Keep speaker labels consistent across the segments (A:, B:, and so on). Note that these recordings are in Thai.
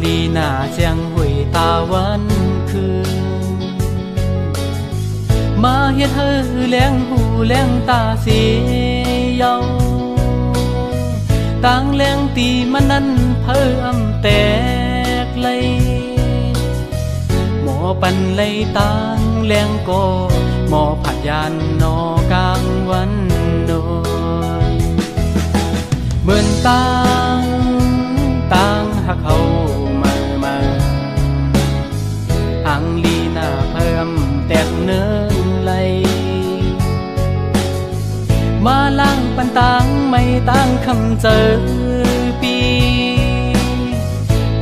A: ลีหน้าเจียงหุยตาวันคืนมาเฮ็ดเฮอแล้งหูแล้งตาเสียาต่างแล้งตีมันนั้นเพิ่มแตกเลยหมอปันเลยต่างแล้งก็หมอผัดยานนอกลางวันโดยเหมือนต่างหักเขามาอังลีหน้าเพิ่มแตกเนื้อไหลมาล้างปันต่างไม่ต่างคำเจอปี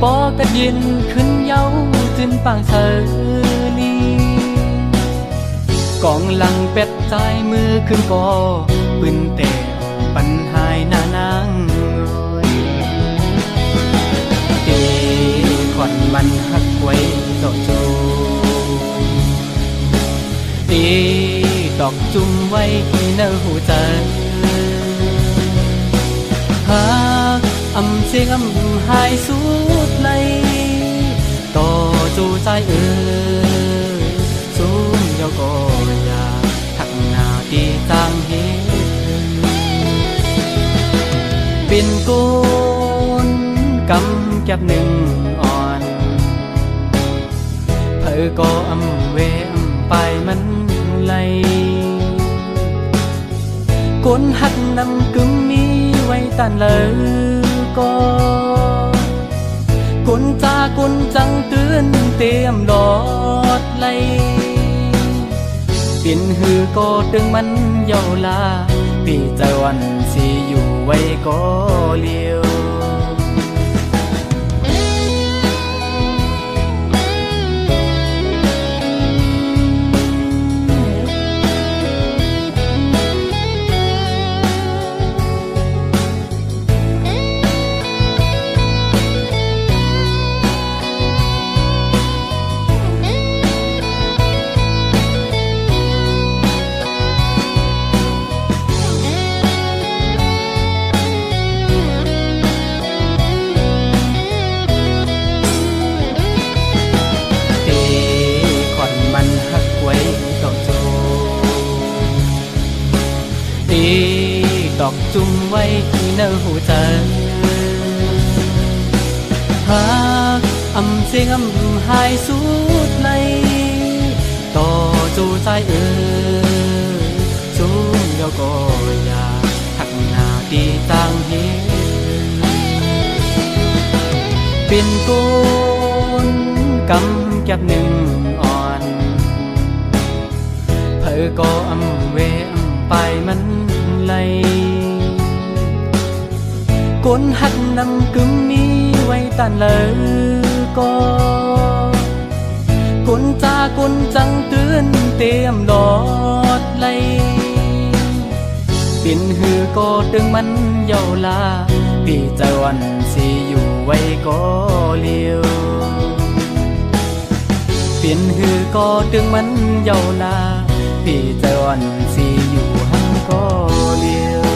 A: ปอกระยินขึ้นเย้าจนปางเธอลีกองหลังเป็ดใจมือขึ้นก่อปืนเตะปันหายหน้านางขอนมันหักไว้ดอกจูตีดอกจุ่มไว้ที่เนื้อหูใจหากอำเสียงหายสุดเลยต่อจูใจสูงเดียวก็อยากทักหน้าตีจางเห็นเป็นกุนกำแก็บหนึ่งอ่อนเธอก็อำเวไปมันไหลก้นหักนำกึ่งมีไว้ตันเลยก็ก้นจาก้นจังเตือนเตรียมหลอดไหลปิ่นหือก็ตึงมันเยาลาพี่ใจวันสิอยู่ไว้ก็เลี้ยวดอกจุ่มไว้ที่เนื้อหูใจหากอำเสียงหายสุดเลยต่อจูใจสูงเดียวก็อยากทักหน้าตีจางเห็นเป็นกุนกำแก็บหนึ่งอ่อนเธอก็อำเวไปมันไหลก้นหักนำกึ่งมีไว้ตันเลยก็ก้นจาก้นจังเตือนเตรียมหลอดไหลปิ่นหือก็ตึงมันเยาลาพี่ใจวันสิอยู่ไว้ก็เลี้ยวปิ่นหือก็ตึงมันเยาลาพี่ใจวันสิอยู่หังก็เลี้ยว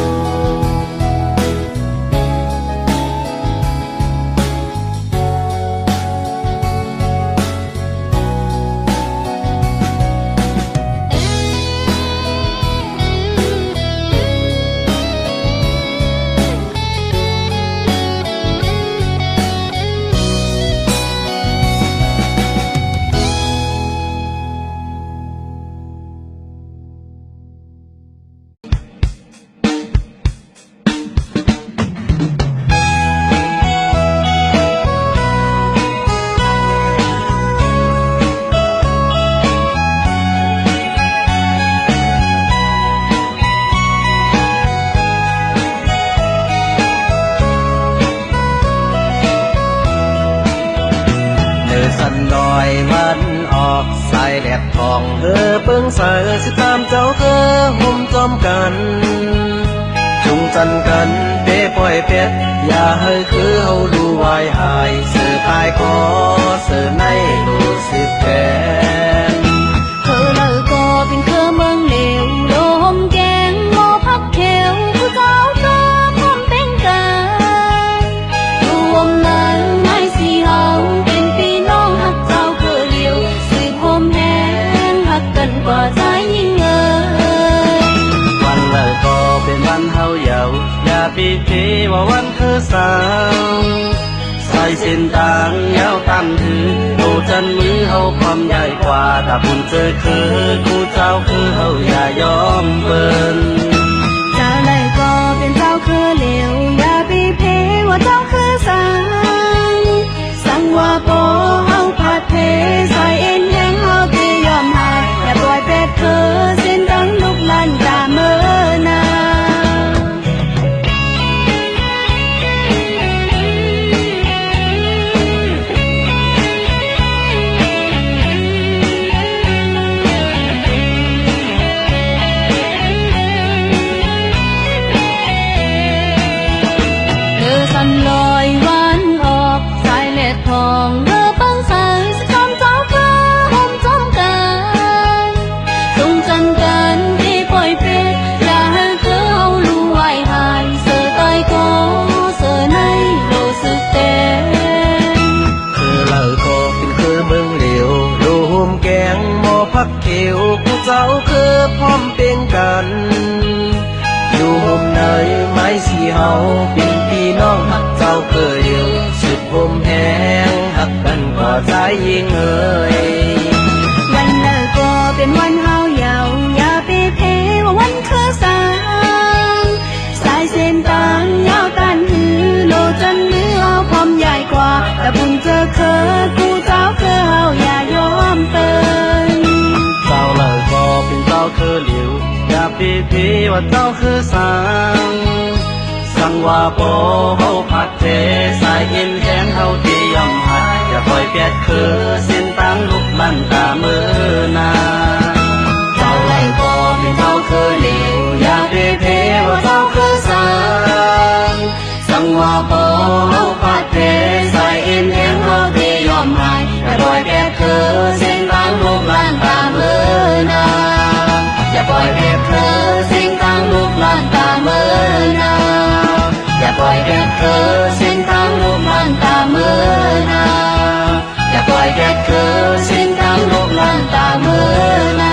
B: วันออกสายแดดทองเปิ้งสายสิตามเจ้าห่มจอมกันจุงจันกันเป้ปล่อยเป็ดอย่าให้คือเฮาดูวายหายเสือตายก็เสือในดูสิแทน
C: เธอเลิกก็เป็นเคอเมืองเหลวโลมแกงหม้อพักเขียวคือเก้าตาพร้อมเป็นกันรวมนั้นไงสิเฮา
B: สาวสายเส้นต่างยาวตามถือโตจันมือเฮาความใหญ่กว่าแต่บุญเจอคือกูเจ้าคือเฮาอย่ายอมเบิ่น
C: เจ้าเลยก็เป็นเจ้าคือเหลวอย่าไปเพว่าเจ้าคือสั่งว่าโปเฮาผัดเพใส่เอ็นแห้งเฮาที่ยอมหายอย่าปล่อยเป็ดคือเส้นดังลุกลั่นตาเมื่อนาสันลอยวันออกสายเล็ดทองเรือปังสายสิคำเจ้าก็ห่มจอมกันตรงจันกันที่ปล่อยเป็ดอย่าให้เธอเอาลูไว้หายเสือตายก็เสือในรู้สึกเต้
B: คือเล่าก็เป็นคือเบิ่งเหลียวรูมแกงหมอพักเขียวกูเจ้าคือพร้อมเป็นกันอยู่ห่มในไม้สีเฮาเป็นพี่น้องหักเจ้าเคยเดียวสุดห่มแห้งหักกันกว่าใจยิงเอ่ย
C: วันเลิกก็เป็นวันเฮาเยาอย่าไปเพว่าวันคือสายเส้นต่างยาวตันหือโลจนมือเฮาพร้อมใหญ่กว่าแต่บุญเจอเคยกูเจ้าเคยเฮาอย่ายอมเปิน
B: เจ้าเลิกก็เป็นเจ้าเคยเหลียวอย่าไปว่าเจ้าคือสั่งว่าโปเฮาผัดเทสายเอ็นแห้งเฮาที่ยอมหายอย่าปล่อยเปียดคือเส้นตั้งลุกลั่นตาเมื่อนาเจ้าไล่ก็เป็นเจ้าคือเหลวอย่าไปว่าเจ้าคือสั่งว่าโปเฮาผัดเทสายเอ็นแห้งเฮาที่ยอมหายอย่าปล่อยเปียดคือเส้นตั้งลุกลั่นตาเมื่อนาอย่าปล่อยเปียดคือเส้นตั้งลุกลั่นตาเมื่อนาอย่าปล่อยเด็กคือสิ้นทางลูกลั่นตาเมื่อนาอย่าปล่อยเด็กคือสิ้นทางลูกลั่นตาเมื่อนา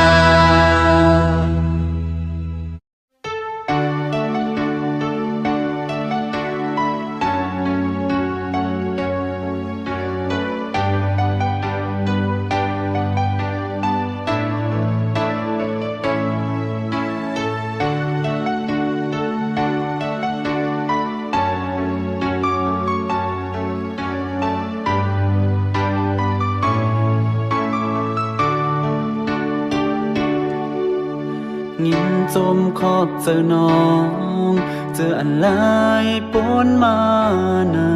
A: งินจมขอบเจอน้องเจออันหลายปนมานา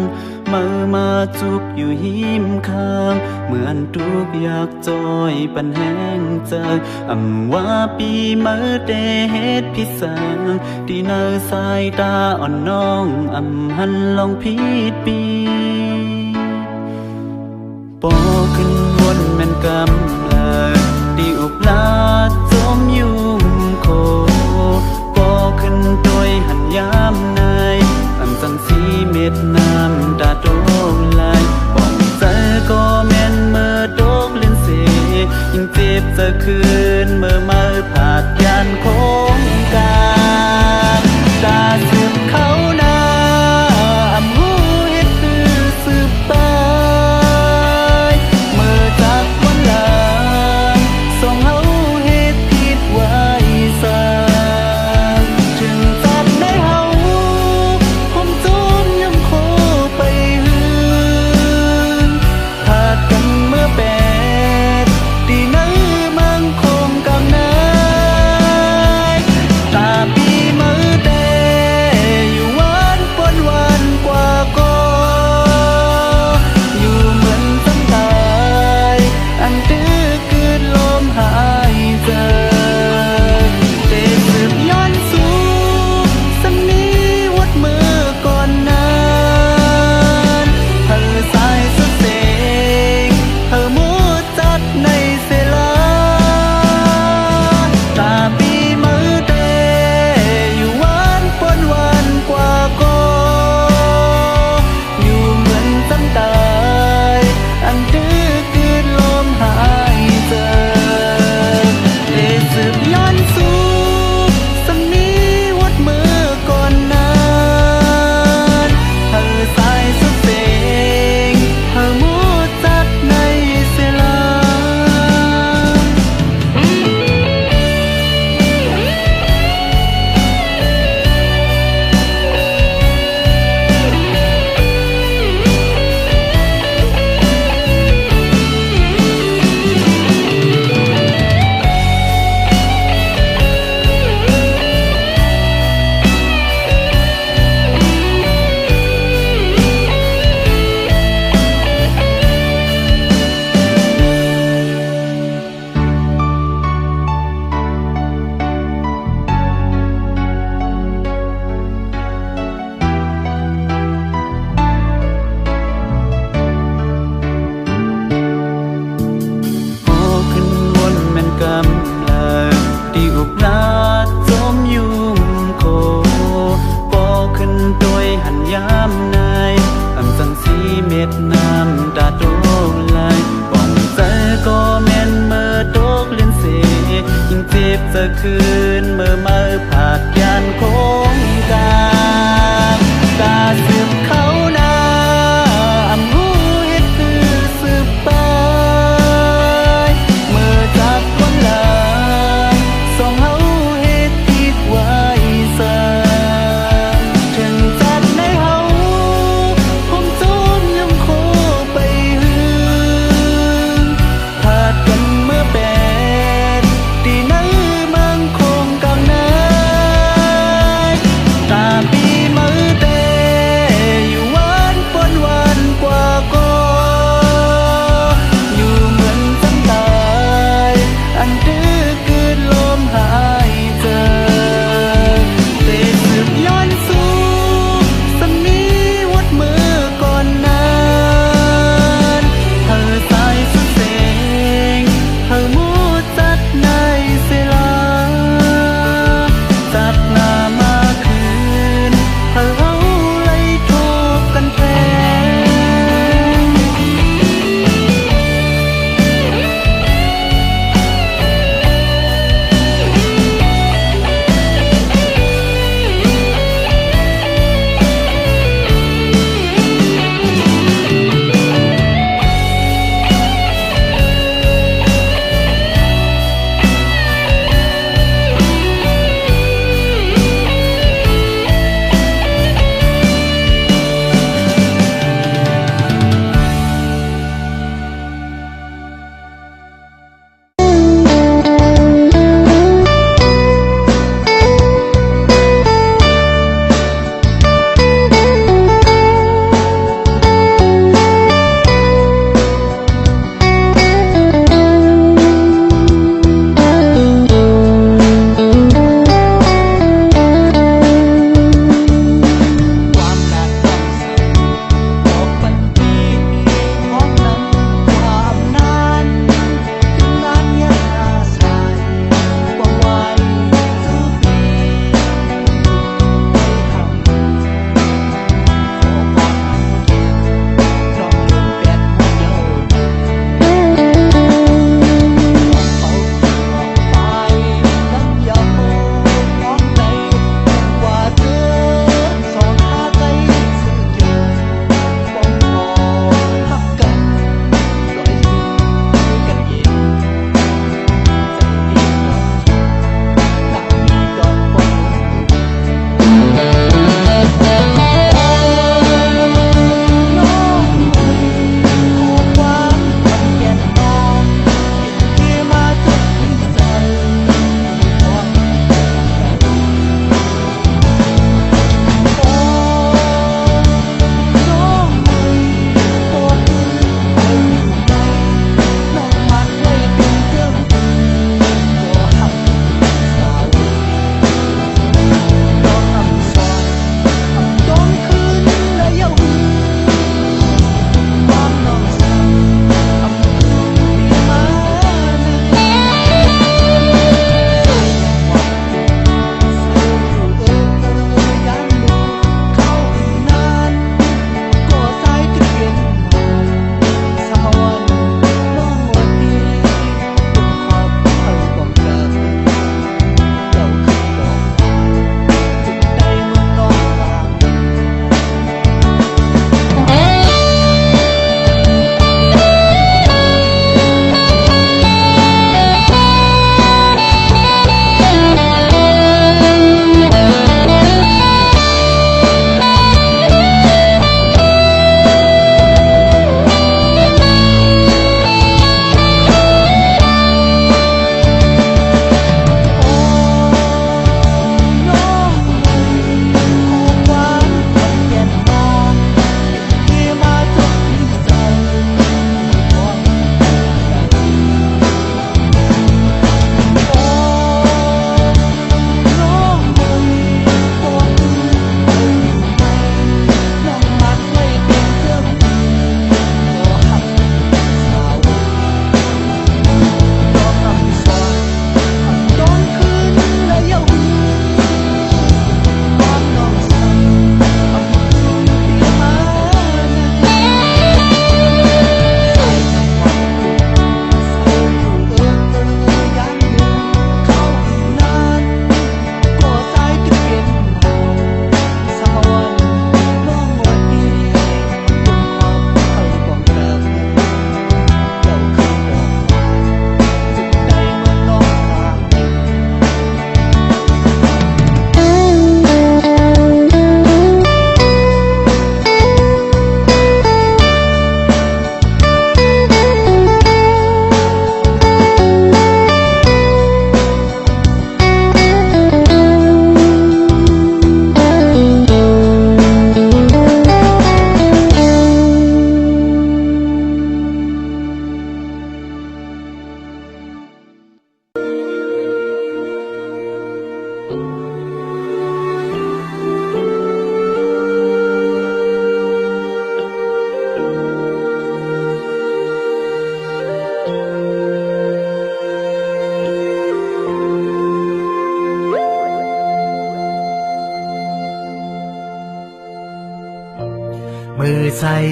A: นมือมาจุกอยู่หิมข้างเหมือนทุกอยากจอยปันแห้งใจอำว่าปีมือเดเฮ็ดพิสางที่เนอสายตาอ่อนน้องอำหันลองผิดปีปอขึ้นวนแม่นกำลาดีอุบลาจมยุ่งโคปอขึ้นตัวหันยามนายอันจังสีเม็ดน้ำตาโดนลายป้องใจก็แม่นเมื่อโดกเล่นเสยิ่งเจ็บจะคืนเมื่อมาผาดยานโคงกาตาสืบเขาหน้าอำหูเฮ็ดคือ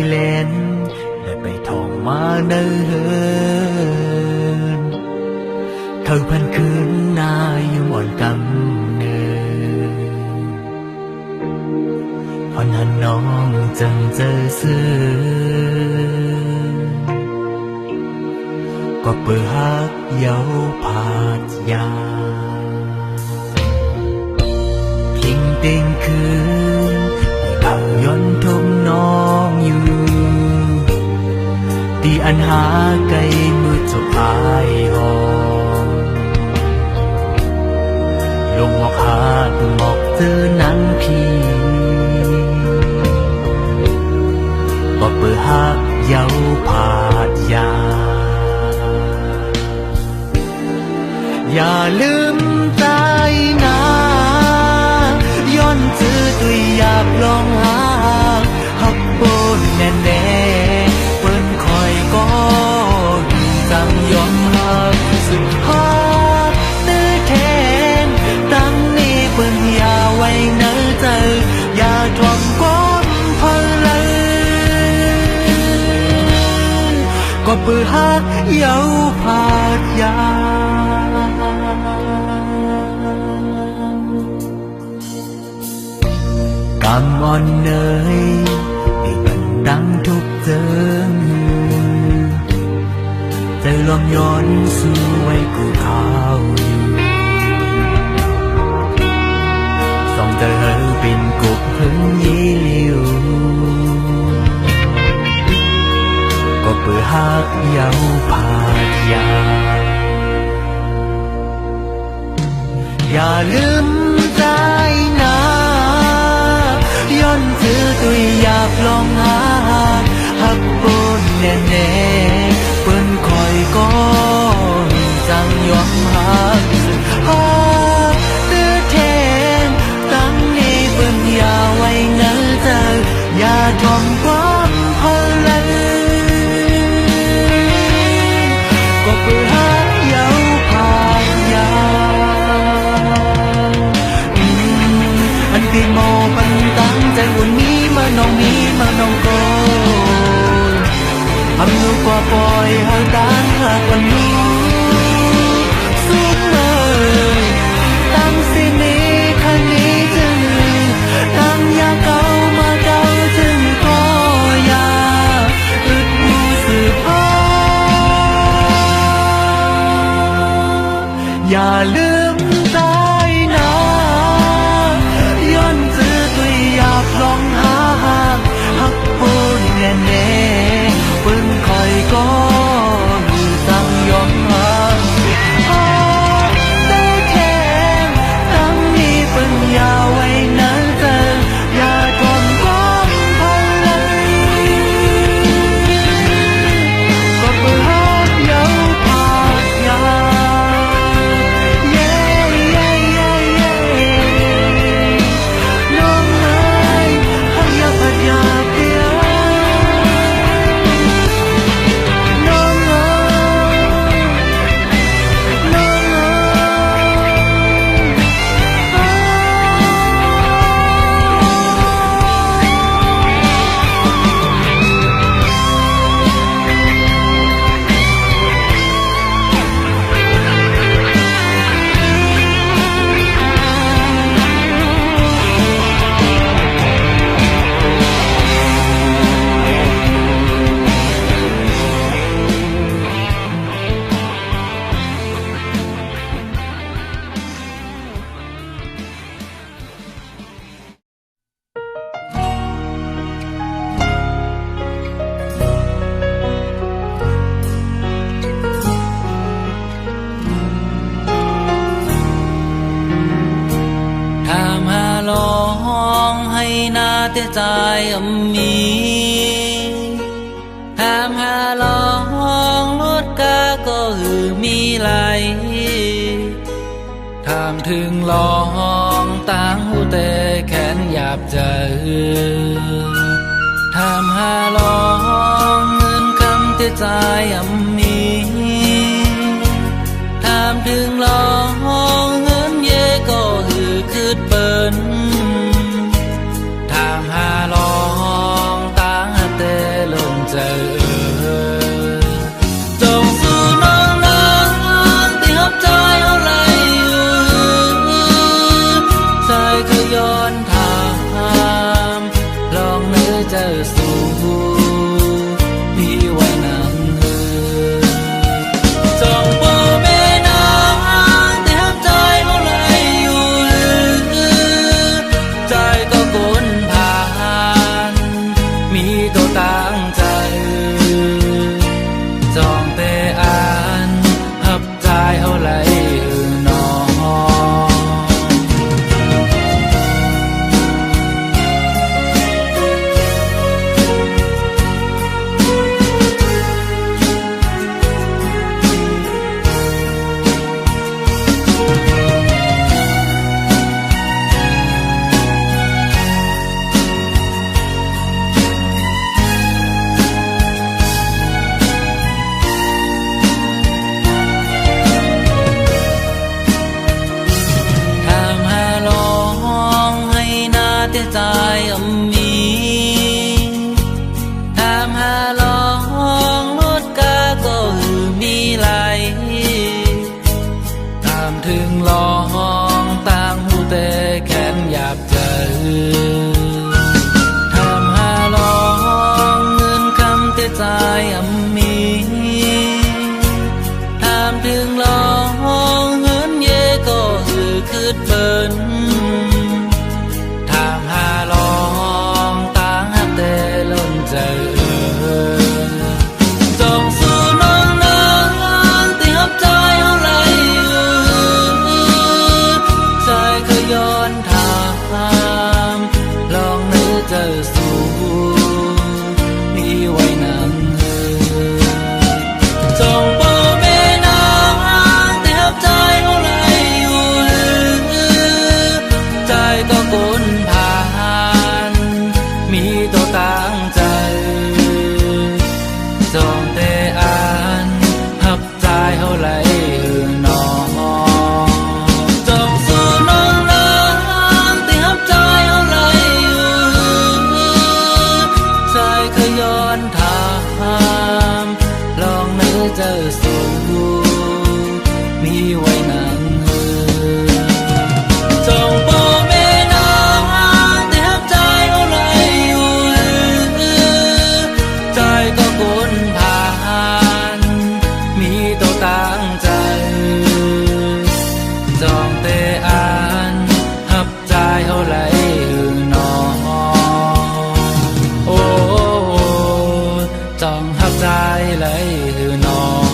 B: แลนได้ไปท่องมาเนิ่นเธอพันคืนนายอยู่อ่อนกำเนิดพอนั้นน้องจังเจอซื้อก็เปิดฮักเยาผาดยาพิงเต็งคืนมีภาพยนตร์ทมน้องอยู่ตีอันหาไกลมือจบอายหอมลงหอกหาดหมอกเจอนั้นพี่ก็เปิดฮักเยาผาดยาอย่าลืมใจนะย้อนจื้อตุยอยากลองหาฮักโบนแน่แน่เปิ้นคอยก็จังยอมหักสุดฮาตื้อแทนตั้งนี้เปิ้นอย่าไว้เนื้อเจออย่าทวงก้นเพลินก็เปิดฮักเยาผาดยากำอ่อนเนยให้มันดังทุกเจิงใจลมย้อนสู่ไว้กูข้าวอยู่ส่องใจเธอเป็นกุบหึงยี่ลิวก็เปิดฮักเยาผาดยาอย่าลืมใจนะย้อนจื้อตุยอยากลองหาฮักโบนแน่แน่เปิ้นคอยก็จังยอมหักสุดฮักตื้อแทนตั้งนี้เปิ้นอย่าไว้เนื้อเจออย่าทอมความเพลินก็เปิดฮักเยาผาดยาอันที่โมปันตั้งใจวันนี้มาน้องโกทำลูกกว่าปล่อยให้ตั้งหากวันนี้สุดเลยตั้งสินี้คันนี้จึงตั้งอยากเก่ามาเก่าจึงก็อยากอึดหูสืบหาอย่าลืมใจนะย้อนจื้อตุยอยากลองหาฮักโบนแน่แน่เปิ้นคอยก็ตั้งยอมหักฮักได้แทนตั้งนี้เปิ้นอย่าไว้นั้นเจออย่าทนความพลังก็เปิดฮักเยาผาดยาน้องเอ๋ยฮักเยาผาดยาเพียน้องเอ๋ยน้องเอ๋ถามหาลองให้นาแต่ใจมีถามหาลองลดกาก็มีไหลถามถึงลองต่างหูแต่แขนหยาบใจถามหาลองเงินคำแต่ใจมี ถามถึงลองเงินเย่ก็คือเปิ้นถามหาลองต่างแต่
A: จอจงสู่น้องนางที่หับใจเอาไหลใจก็ย้อนถามลองเนื้อเจอสู่พี่ไว้นางจงบ่แม่นางที่หับใจเอาไหลใจก็กลผ่านมีตัวต่างใจจองแต่อ่านหับใจเอาไหลน้องใจอำมีถามหาลองรถกาก็มีไหลถามถึงลองต่างหูแต่แขนหยาบเจอถามหาลองเงินคำแต่ใจอำมีถามถึงลองเงินเย่ก็คืดเปิ้นจงสู่น้องนางที่หับใจเอาไหลใจก็ย้อนถามลองนึกเจอสู่มีไว้นางจงบ่แม่นางที่หับใจเอาไหลใจก็กลผ่านมีตัวต่างใจจองแต่อ่านหับใจเอาไหลน้องจงสู่น้องนางที่หับใจเอาไหลใจก็ย้อนถามลองนึกเจอสู่มีไว้นางจงบ่แม่นางที่หับใจเอาไหลใจก็กลผ่านมีตัวต่างใจจองแต่อ่านหับใจเอาไหลน้องโอ้จองหับใจไหลน้อง
C: ใจ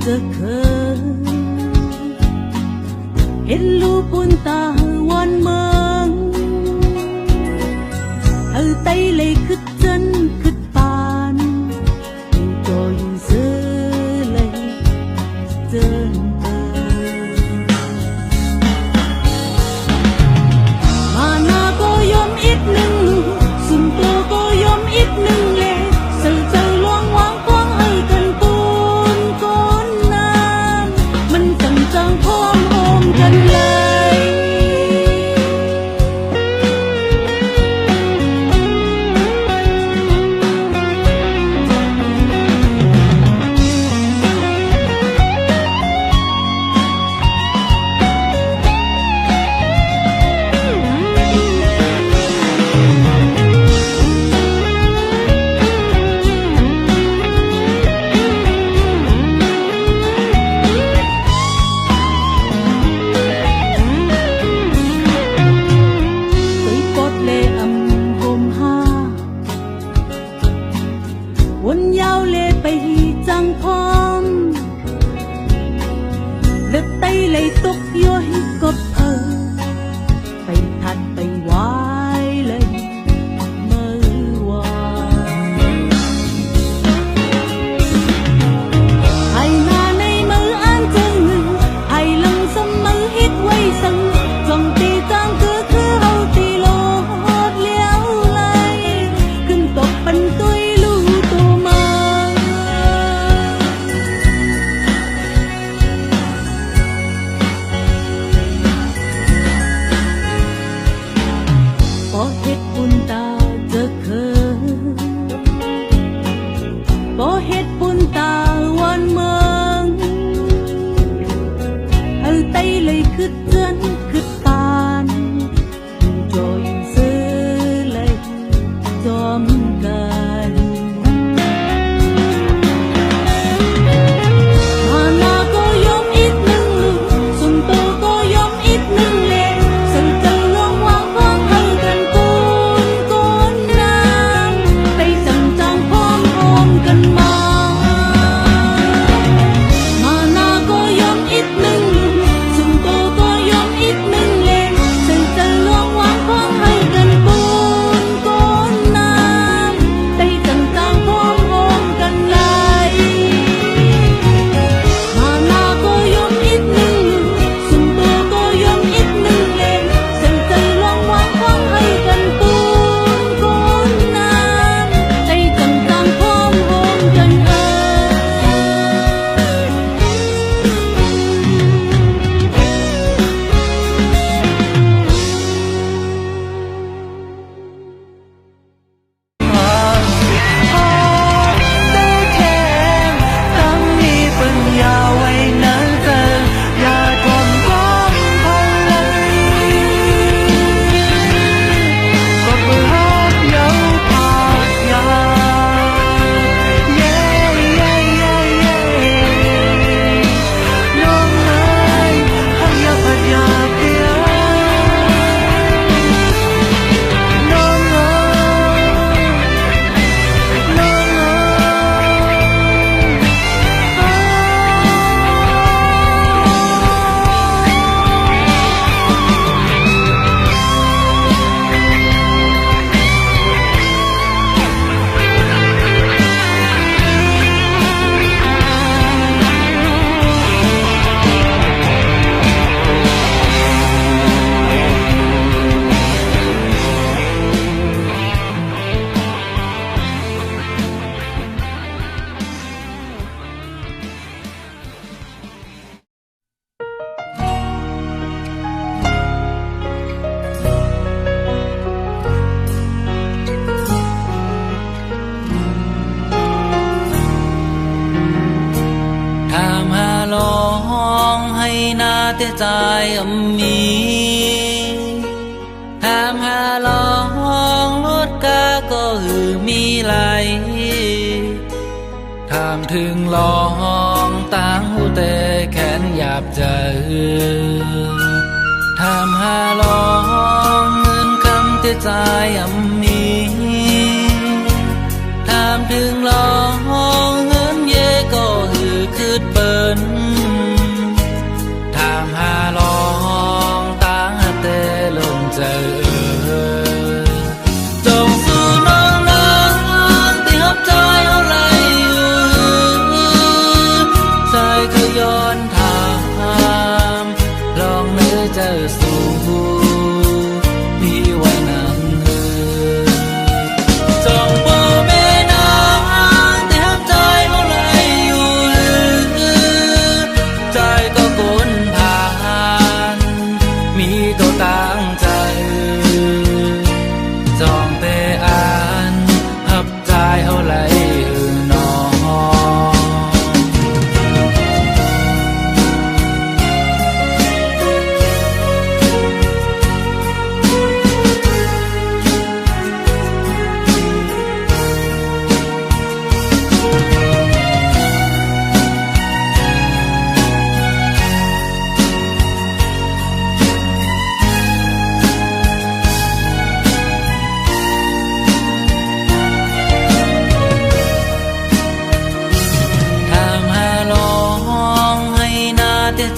C: จะเคยเห็นลูกปุ่นตาวันเมืองไตเลยคือจันคือปานจอยซื้อเลยเจนมานาก็ยอมอีกหนึ่งสุนตัวก็ยอมอีกหนึ่งเลยสื่อใจลวงวางกว้างให้กันปูนก้นน้ำมันจังจังพร้อมโอมกันเลยวนยาวเลไปจังพร้อมเล็บไตเลยตกย้อยกบไปทัดไปวายเลยเมื่อวานให้หน้าในมืออ่านจึงให้ลังสมัยฮิตไว้สั่งจงตีจังคือเฮาตีโลดเลี้ยวไหลขึ้นตกปันตุยคือเตือนคือปานจอยซื้อเลยจอมกันมานาก็ยอมอีกหนึ่งสุนโตก็ยอมอีกหนึ่งเลยสั่งจะลวงวางพ้องให้กันปูนก้นน้ำไปจังจังพร้อมโอมกันมามานาก็ยอมอีกหนึ่งใจมีถามหาลองรถกาก็มีไหลถามถึงลองต่างหูแต่แขนหยาบใจถามหาลองเงินคำที่ใจมีถามถึงลองเงินเย่ก็
A: คืดเปิ้นถามหาลองตาแต่ลงใจจงสู่น้องนางที่หับใจเอาไหลใจคือย้อนถามลองเนื้อเจอสู่พี่ไว้นานจงบ่แม่นางที่หับใจเอาไหลใจก็กลผ่านมีตัวตั้งใจจองแต่อ่านหับใจเอาไหลนอ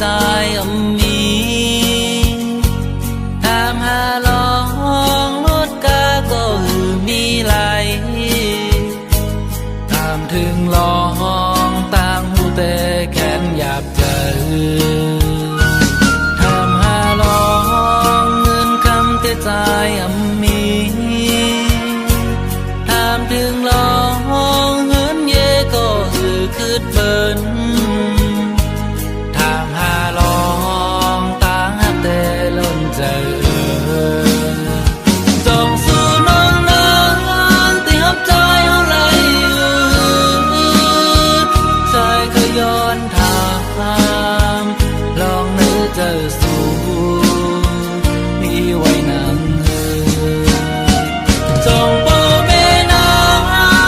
A: ใจอำมีตามหาลองรถกาก็มีไหลตามถึงลองต่างหูแต่แขนหยาบใจตามหาลองเงินคำแต่ใจอำมีตามถึงลองเงินเย่ก็คืดเปิ้นจงสู่น้องนางที่หับใจเอาไหลใจเคยย้อนถามลองนึกเจอสู่พี่ไว้นานจงบ่แม่นา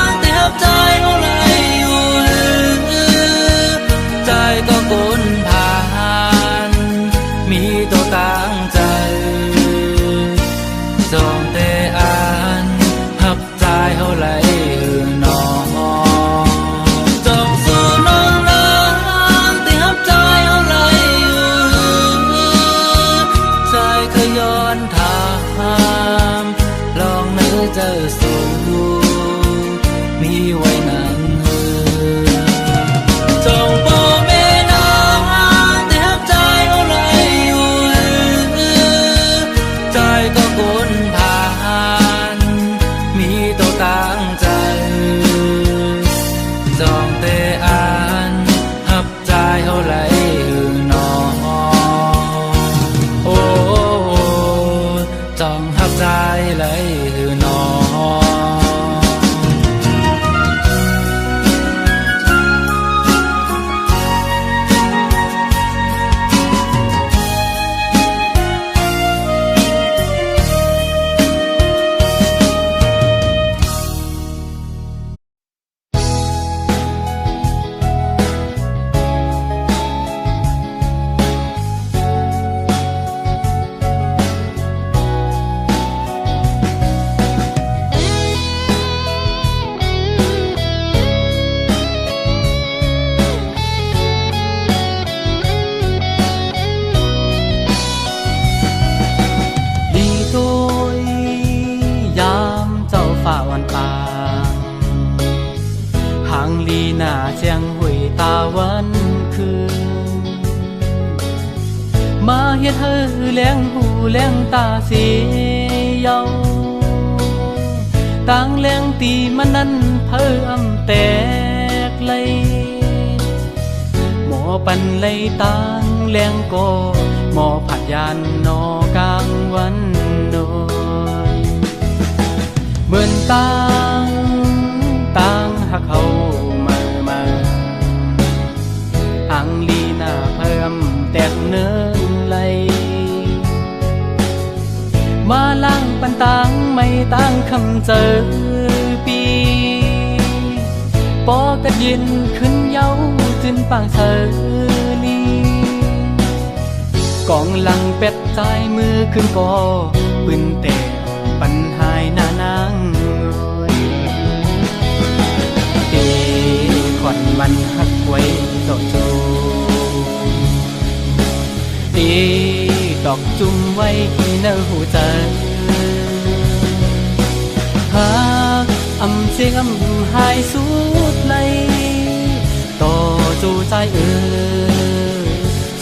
A: งที่หับใจเอาไหลใจก็กลผ่านมีตัวตั้งใจจองแต่อ่านหับใจเฮาไหลนอจงสู่น้องนางที่หับใจเฮาไหลใจเคยย้อนถามลองนึกเจอสู่มีไว้นานจงบ่แม่นางที่หับใจเฮาไหลใจก็กลผ่านมีตัวตั้งใจจองแต่อ่านหับใจเฮาไหลนอโอ้จองหับใจไหลนอหน้าเชียงหุยตาวันคืนมาเฮ็ดให้แล้งหูแล้งตาเสียาวต่างแล้งตีมันนั้นเพิ่มแตกไหลหมอปันไหลต่างแล้งก็หมอผัดยานนอกลางวันโดยเหมือนต่างหักเขาอังลีน่าเพิ่มแตกเนื้อไหลมาล้างปันตังไม่ตั้งคำเจอปีปอกระยินขึ้นเย้าจินปางเธอลีกองหลังเป็ดใจมือขึ้นก่อปืนเตะปัญหายหน้านางตีขอนมันหักไว้ ดอกจูตีดอกจุ่มไว้ที่เนื้อหูใจหากเสียงหายสุดเลยต่อจูใจ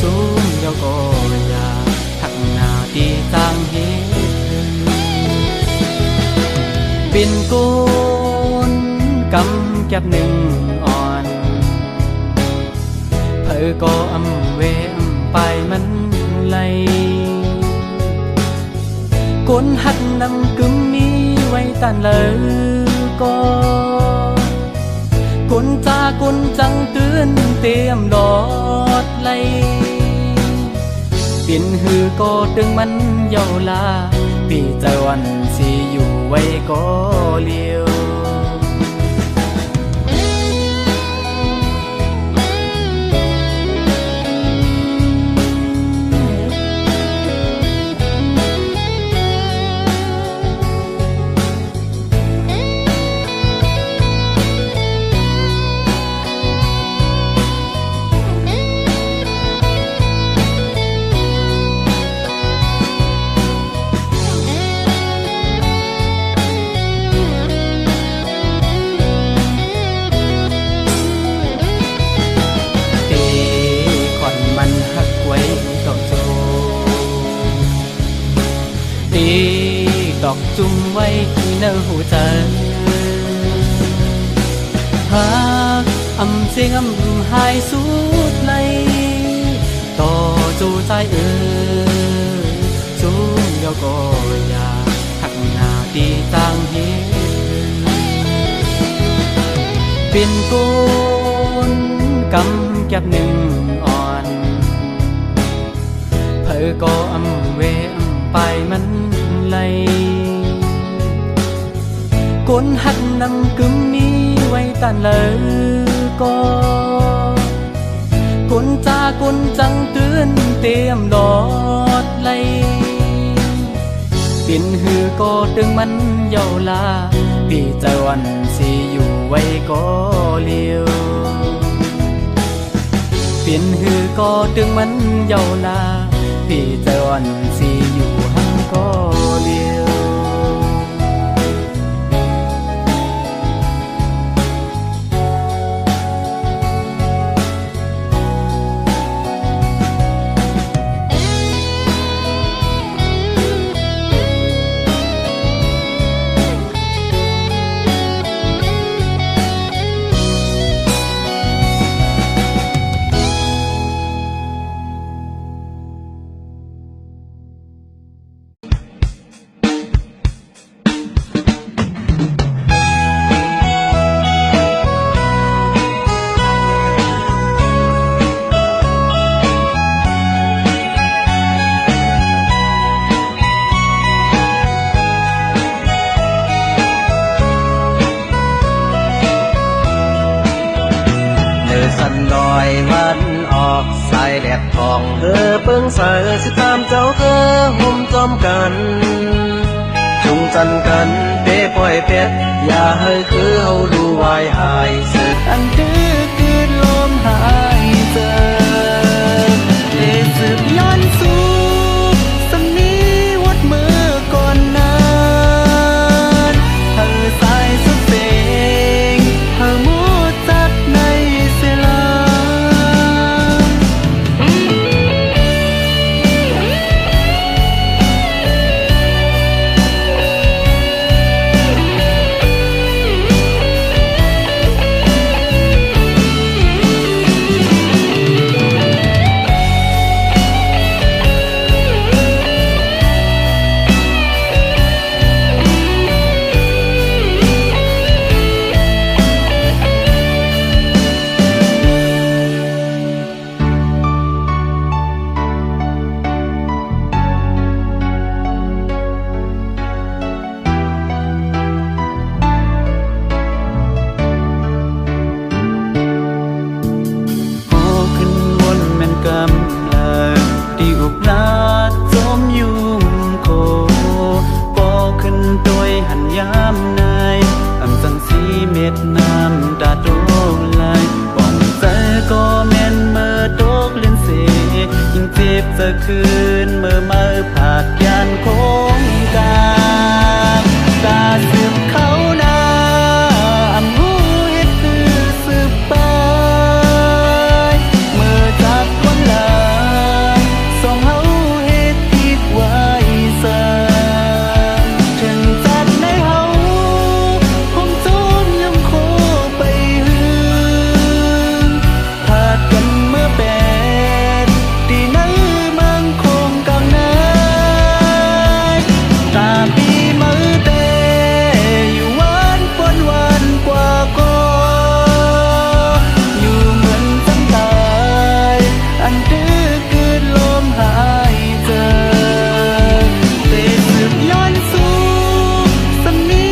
A: สูงเดียวก็อยากทักหน้าที่จางเห็นเป็นกุนกำแก็บหนึ่งอ่อนเผอก็เวไปมันไหลก้นหัดนำกึมมีไว้ตันเลยก็ก้นจาก้นจังเตือนเตรียมดอดไหลปิ่นหือก็ดึงมันเยาลาพี่ใจวันสิอยู่ไว้ก็เลี้ยวดอกจุ่มไว้ที่เนื้อหูใจหากเสียงหายสุดเลยต่อจูใจจูเดียวก็อยากทักหน้าที่จางเห็นเป็นกุนกำแก็บหนึ่งอ่อนเผอก็เวไปมันไหลก้นหัดนำกึมมีไว้ตันเลยก็ก้นจาก้นจังเตือนเตรียมดอดไหลปิ่นหือก็ดึงมันเยาลาพี่ใจวันสิอยู่ไว้ก็เลี้ยวปิ่นหือก็ดึงมันเยาลาพี่ใจวันสิอยู่หันก็เลี้ยว
B: สันดอยวันออกสายแดดทองเปิ้งสายสิตามเจ้าห่มจอมกันจุงจันกันเป้ปล่อยเป็ดอย่าให้คือเฮาดูวายหายสึก
A: อันดื้อคือลมหายใจเลสืบย้อนสู่สำนีวัดมือก่อนนั้นเธอสายสุดเสงเธอมูจักในเสลา คืนเมื่อผาดยานโค้งกางตาสืบเขานาอำหูเฮ็ดคือสืบไปเมื่อจากวันลาสองเฮาเฮ็ดทิดไว้ซาถึงจากในเฮาผมจูนยำโคไปหือผาดกันเมื่อแปดตีนั้นมังคงกำนายตาปีมือเตอยู่วันปนวันกว่าก็อยู่เหมือนจำตายอันดื้อคืนลมหายใจเตะสืบย้อนสู่สำนี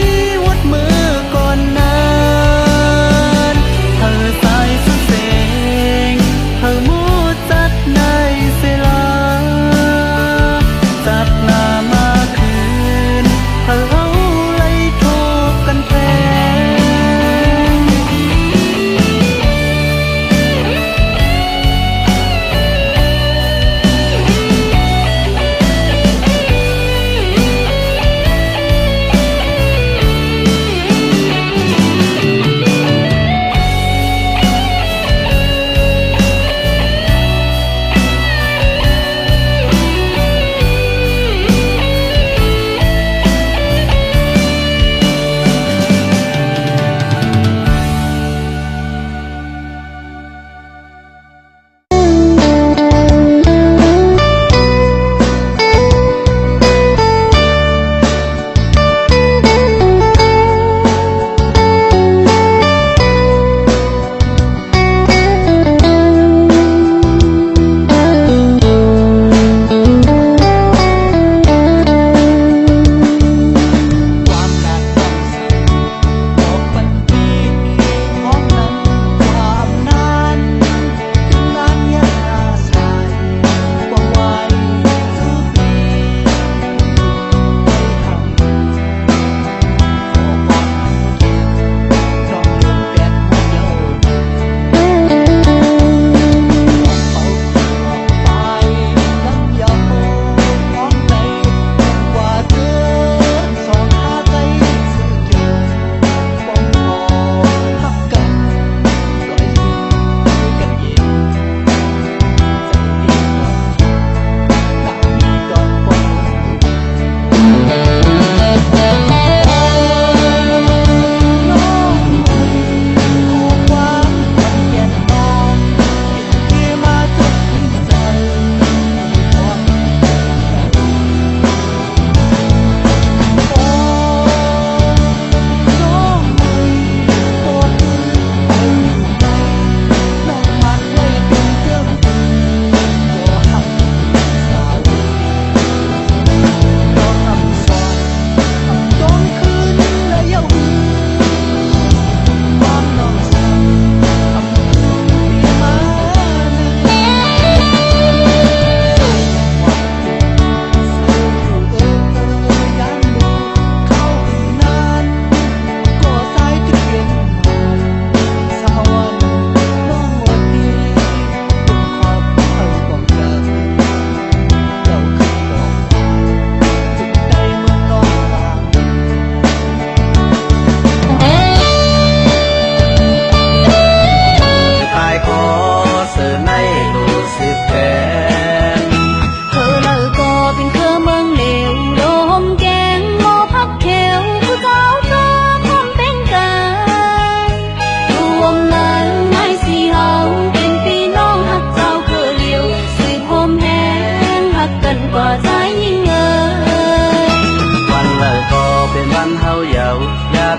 A: วัดมือก่อนนั้นเธอสายสุดเสงเธอมูจัดในเสลาจัดหน้ามาคืนเธอเอาไล่ทุกกันแทน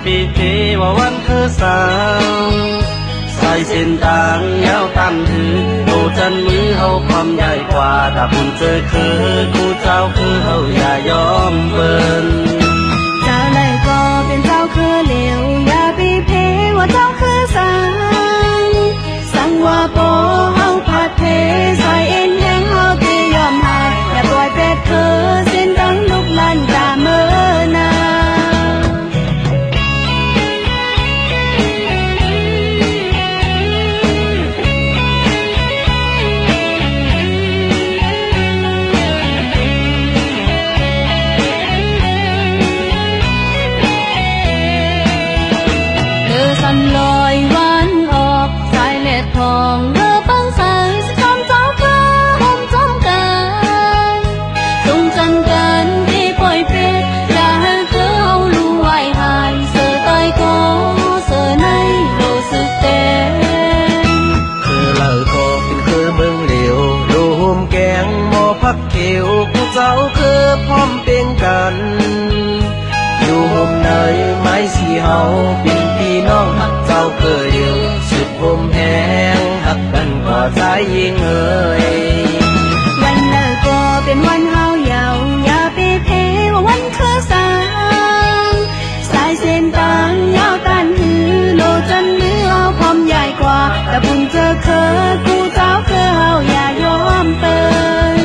B: ปีปีว่าวันคือสาวใส่เส้นต่างยาวตั้งถือดูจันมือเฮาความใหญ่กว่าถ้าคุณเจอคือคู่เจ้าคือเฮาอย่ายอมเบิ่น
C: เจ้าเลยก็เป็นเจ้าคือเหลวอย่าไปเพว่าเจ้าคือสั่งว่าโปเฮาผัดเพใส่เอ็นแห้งเฮาเกยอมหายอย่าปล่อยเป็ดเธอเส้นดังลุกลั่นตาเมื่อนา
B: กเขียวผู้เจ้าคือพร้อมเป็นกันอยู่ห่มในไม้สีเฮาเป็นพี่น้องหักเจ้าเคยเดียวสุดห่มแหงหักกันกว่าใจยิ่งเอ่ย
C: วันเลิกก็เป็นวันเฮาเยาอย่าไปเพว่าวันคือสางสายเส้นต่างยาวตันหือโลจนมือเอาพร้อมใหญ่กว่าแต่บุญเจอเคยกูเจ้าเคยเฮาอย่ายอมเปิน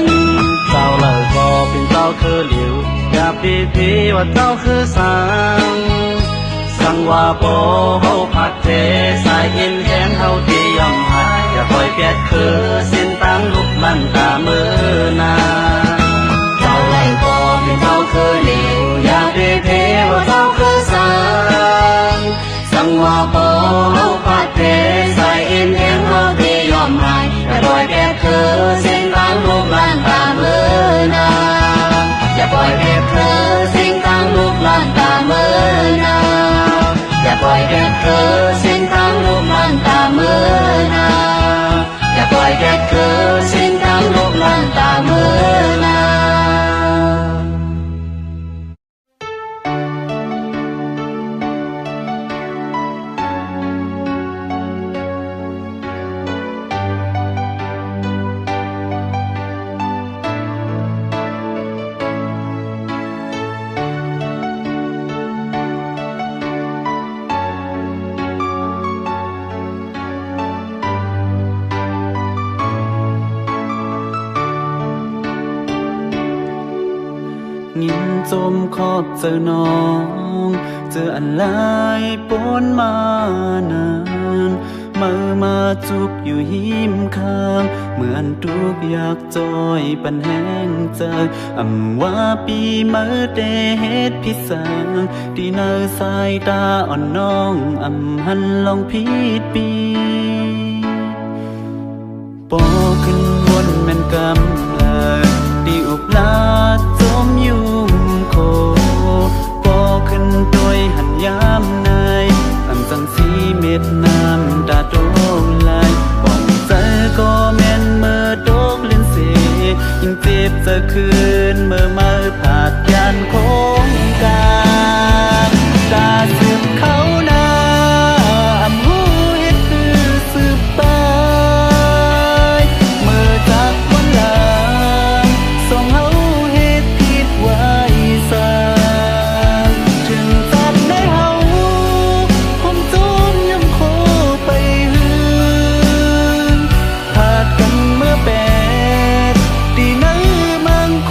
B: เจ้าเลิกก็เป็นเจ้าคือเหลียวอย่าไปเพว่าเจ้าคือสางสั่งว่าโปเฮาพัดเทสายเอ็นแขนเฮาที่ยอมหัดอย่าปล่อยเปียดคือเส้นตั้งลุกลั่นตามือนาเจ้าไล่ก็เป็นเจ้าคือเหลียวอย่าไปเพว่าเจ้าคือสางสั่งว่าโปเฮาพัดเทสายเอ็นแขนเฮาที่ยอมหัดอย่าปล่อยเปียดคือเส้นตั้งลุกลั่นตามือนาอย่าปล่อยเปียดคือเส้นตั้งลุกลั่นตามือนาอย่าปล่อยแก่เธอเส้นทางลูกหลานตามือนาอย่าปล่อยแก่เธอเส้นทางลูกหลานตามือนา
A: งินจมขอบเจอน้องเจออันหลายปนมานานมือมาจุกอยู่หิมข้างเหมือนทุกอยากจอยปันแห้งใจอำว่าปีมือเดเฮ็ดพิสางที่เนอสายตาอ่อนน้องอำหันลองผิดปีปอขึ้นวนแม่นกำเลยดีอุบลาจมยุ่งโคปอขึ้นโดยหันยามในอันจังสีเม็ดน้ำตาโดงไหลป้องใจก็แม่นเมื่อโดกเล่นเสยิ่งเจ็บจะคืนเมื่อมาผาดยานโคงกาตาสืบเขาหน้าอำหูเฮ็ดคือสืบไปเมื่อจากวันหลังส่งเฮาเฮ็ดผิดไว้ซาถึงจัดในเฮาผมจมยำโคไปหืนพาดกันเมื่อแปดดีนั้นมังค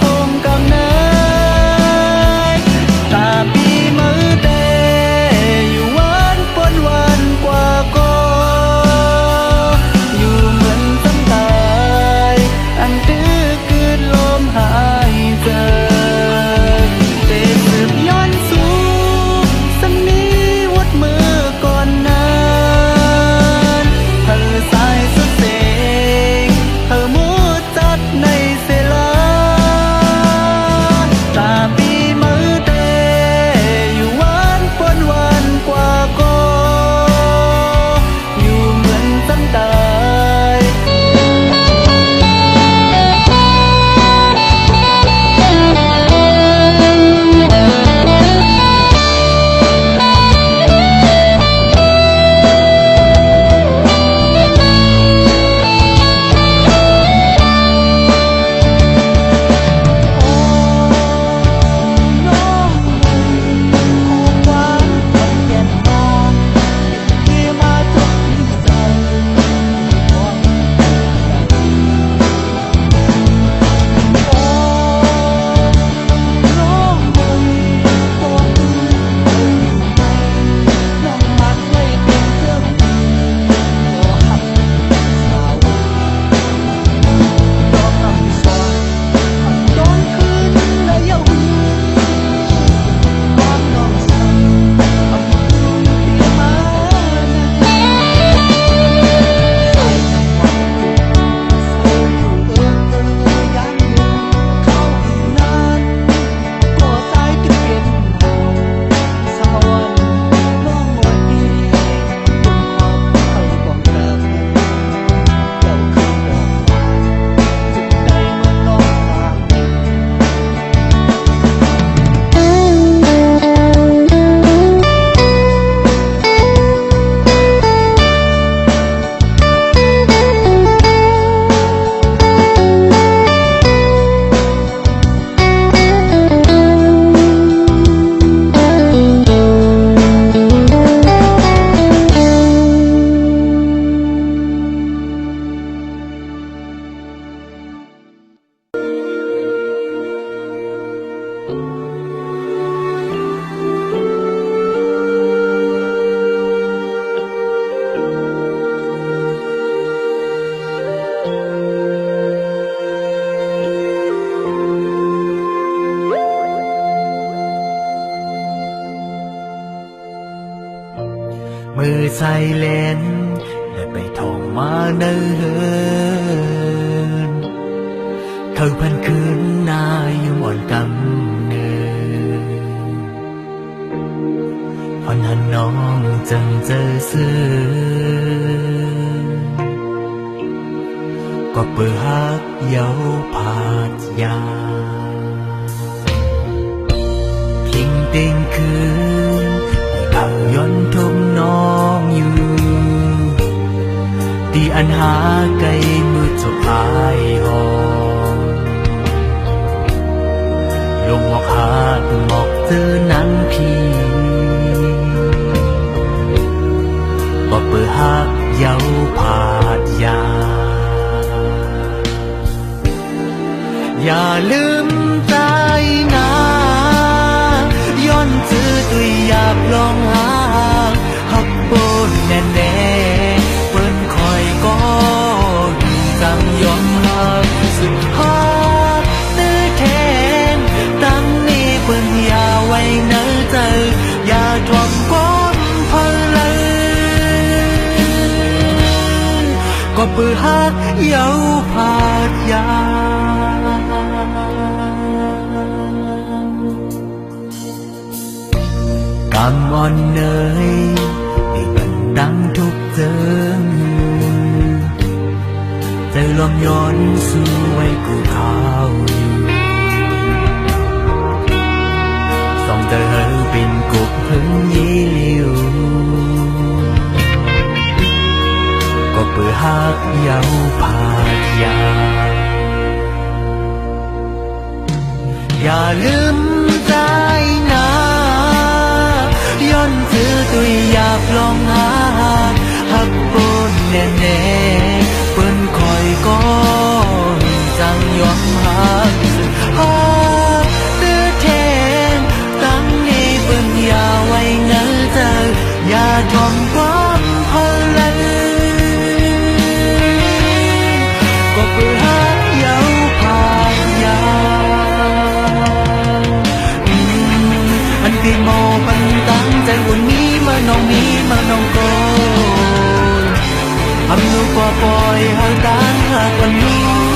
B: ไซเลนได้ไปท่องมาเนิ่นเขาพันคืนนายอยู่อ่อนกำเนิดพอนั้นน้องจังเจอซื้อก็เปิดฮักเย้าผาดยาทิ้งเต็งคืนให้เขาย้อนทมน้องอยู่ที่อันหาไกลมือจบอายหอมลงหมอกหาหมอกเจอนั้นพี่ก็เปิดฮักเย้าผาดยาอย่าลืมใจนะย้อนจื้อตุยอยากลองหาฮักโบนแน่แน่เปิ้นคอยก็จังยอมหักสุดฮักตื้อแทนตั้งนี้เปิ้นอย่าไว้เนื้อใจอย่าทวงความพลังก็เปิดฮักเย้าผาดยากำอ่อนเนยให้บันดังทุกเจิงใจลมย้อนสู่ไว้กูข้าวอยู่ส่องเธอเป็นกุบหึงยี่ลิวก็เปิดฮักเย้าผาดยาอย่าลืมใจนะย้อนจื้อตุยอยากลองหาฮักโบนแน่แน่เปิ้นคอยก็จังยอมหักสุดฮักตื้อแทนตั้งนี้เปิ้นอย่าไว้เนื้อใจอย่าทอมความพลังก็เพื่อฮักเย้าผาดยาอันที่มอปันตั้งใจวันนี้มาน้องโกอำนูกว่าปล่อยหางตานหากวันนู้